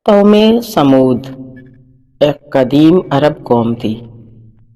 قوم سمود ایک قدیم عرب قوم تھی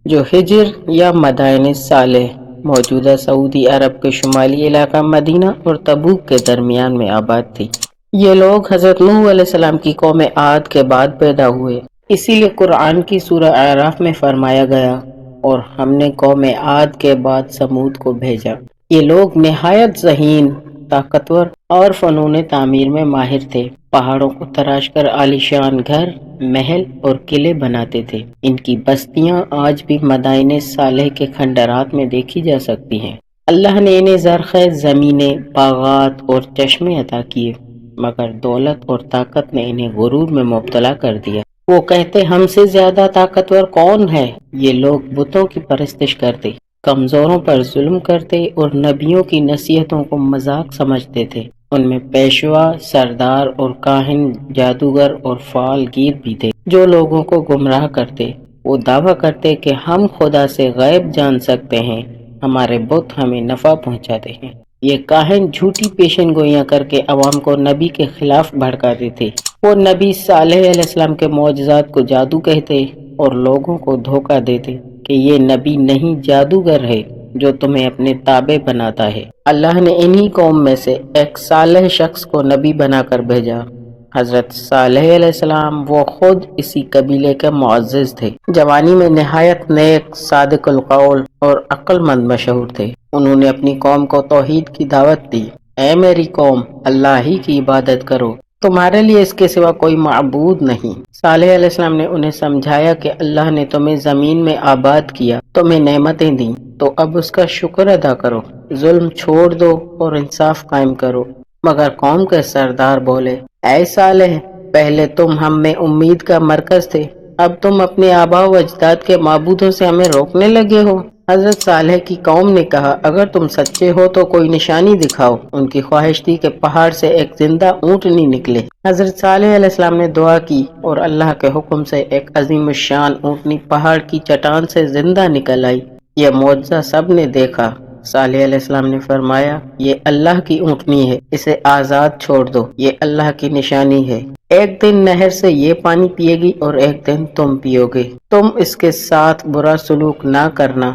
جو ہجر یا مدائن صالح موجودہ سعودی عرب کے شمالی علاقہ مدینہ اور تبوک کے درمیان میں آباد تھی۔ یہ لوگ حضرت نوح علیہ السلام کی قوم عاد کے بعد پیدا ہوئے، اسی لیے قرآن کی سورہ اعراف میں فرمایا گیا اور ہم نے قوم عاد کے بعد سمود کو بھیجا۔ یہ لوگ نہایت ذہین، طاقتور اور فنون تعمیر میں ماہر تھے۔ پہاڑوں کو تراش کر عالیشان گھر، محل اور قلعے بناتے تھے۔ ان کی بستیاں آج بھی مدائن صالح کے کھنڈرات میں دیکھی جا سکتی ہیں۔ اللہ نے انہیں زرخیز زمینیں، باغات اور چشمے عطا کیے، مگر دولت اور طاقت نے انہیں غرور میں مبتلا کر دیا۔ وہ کہتے ہم سے زیادہ طاقتور کون ہے؟ یہ لوگ بتوں کی پرستش کرتے، کمزوروں پر ظلم کرتے اور نبیوں کی نصیحتوں کو مذاق سمجھتے تھے۔ ان میں پیشوا، سردار اور کاہن، جادوگر اور فال گیر بھی تھے جو لوگوں کو گمراہ کرتے۔ وہ دعویٰ کرتے کہ ہم خدا سے غیب جان سکتے ہیں، ہمارے بت ہمیں نفع پہنچاتے ہیں۔ یہ کاہن جھوٹی پیشن گوئیاں کر کے عوام کو نبی کے خلاف بھڑکاتے تھے۔ وہ نبی صالح علیہ السلام کے معجزات کو جادو کہتے اور لوگوں کو دھوکہ دیتے کہ یہ نبی نہیں، جادوگر ہے جو تمہیں اپنے تابع بناتا ہے۔ اللہ نے انہی قوم میں سے ایک صالح شخص کو نبی بنا کر بھیجا، حضرت صالح علیہ السلام۔ وہ خود اسی قبیلے کے معزز تھے۔ جوانی میں نہایت نیک، صادق القول اور عقل مند مشہور تھے۔ انہوں نے اپنی قوم کو توحید کی دعوت دی۔ اے میری قوم، اللہ ہی کی عبادت کرو، تمہارے لیے اس کے سوا کوئی معبود نہیں۔ صالح علیہ السلام نے انہیں سمجھایا کہ اللہ نے تمہیں زمین میں آباد کیا، تمہیں نعمتیں دیں، تو اب اس کا شکر ادا کرو، ظلم چھوڑ دو اور انصاف قائم کرو۔ مگر قوم کے سردار بولے، اے صالح، پہلے تم ہم میں امید کا مرکز تھے، اب تم اپنے آباء و اجداد کے معبودوں سے ہمیں روکنے لگے ہو۔ حضرت صالح کی قوم نے کہا، اگر تم سچے ہو تو کوئی نشانی دکھاؤ۔ ان کی خواہش تھی کہ پہاڑ سے ایک زندہ اونٹنی نکلے۔ حضرت صالح علیہ السلام نے دعا کی اور اللہ کے حکم سے ایک عظیم الشان اونٹنی پہاڑ کی چٹان سے زندہ نکل آئی۔ یہ معجزہ سب نے دیکھا۔ صالح علیہ السلام نے فرمایا، یہ اللہ کی اونٹنی ہے، اسے آزاد چھوڑ دو، یہ اللہ کی نشانی ہے۔ ایک دن نہر سے یہ پانی پیے گی اور ایک دن تم پیو گے۔ تم اس کے ساتھ برا سلوک نہ کرنا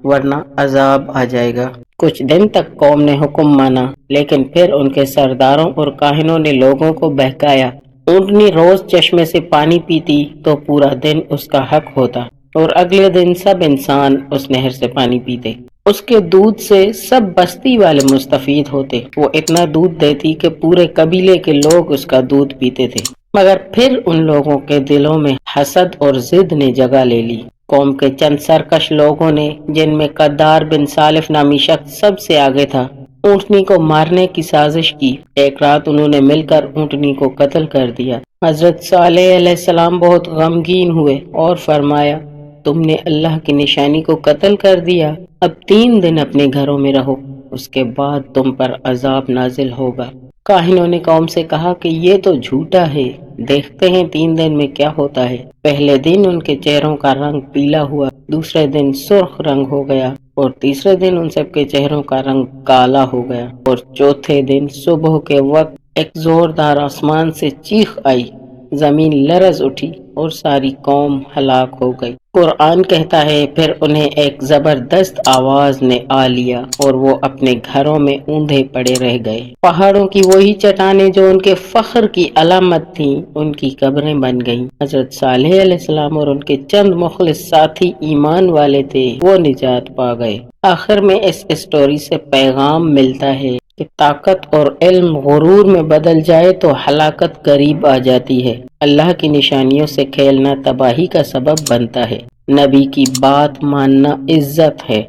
ورنہ عذاب آ جائے گا۔ کچھ دن تک قوم نے حکم مانا، لیکن پھر ان کے سرداروں اور کاہنوں نے لوگوں کو بہکایا۔ اونٹنی روز چشمے سے پانی پیتی تو پورا دن اس کا حق ہوتا اور اگلے دن سب انسان اس نہر سے پانی پیتے۔ اس کے دودھ سے سب بستی والے مستفید ہوتے۔ وہ اتنا دودھ دیتی کہ پورے قبیلے کے لوگ اس کا دودھ پیتے تھے۔ مگر پھر ان لوگوں کے دلوں میں حسد اور ضد نے جگہ لے لی۔ قوم کے چند سرکش لوگوں نے، جن میں قدار بن سالف نامی شخص سب سے آگے تھا، اونٹنی کو مارنے کی سازش کی۔ ایک رات انہوں نے مل کر اونٹنی کو قتل کر دیا۔ حضرت صالح علیہ السلام بہت غمگین ہوئے اور فرمایا، تم نے اللہ کی نشانی کو قتل کر دیا، اب 3 دن اپنے گھروں میں رہو، اس کے بعد تم پر عذاب نازل ہوگا۔ کاہنوں نے قوم سے کہا کہ یہ تو جھوٹا ہے، دیکھتے ہیں 3 دن میں کیا ہوتا ہے۔ پہلے دن ان کے چہروں کا رنگ پیلا ہوا، دوسرے دن سرخ رنگ ہو گیا اور تیسرے دن ان سب کے چہروں کا رنگ کالا ہو گیا، اور چوتھے دن صبح کے وقت ایک زوردار آسمان سے چیخ آئی، زمین لرز اٹھی اور ساری قوم ہلاک ہو گئی۔ قرآن کہتا ہے، پھر انہیں ایک زبردست آواز نے آ لیا اور وہ اپنے گھروں میں اوندھے پڑے رہ گئے۔ پہاڑوں کی وہی چٹانیں جو ان کے فخر کی علامت تھیں، ان کی قبریں بن گئیں۔ حضرت صالح علیہ السلام اور ان کے چند مخلص ساتھی ایمان والے تھے، وہ نجات پا گئے۔ آخر میں اس اسٹوری سے پیغام ملتا ہے کہ طاقت اور علم غرور میں بدل جائے تو ہلاکت قریب آ جاتی ہے۔ اللہ کی نشانیوں سے کھیلنا تباہی کا سبب بنتا ہے۔ نبی کی بات ماننا عزت ہے،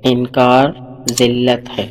انکار ذلت ہے۔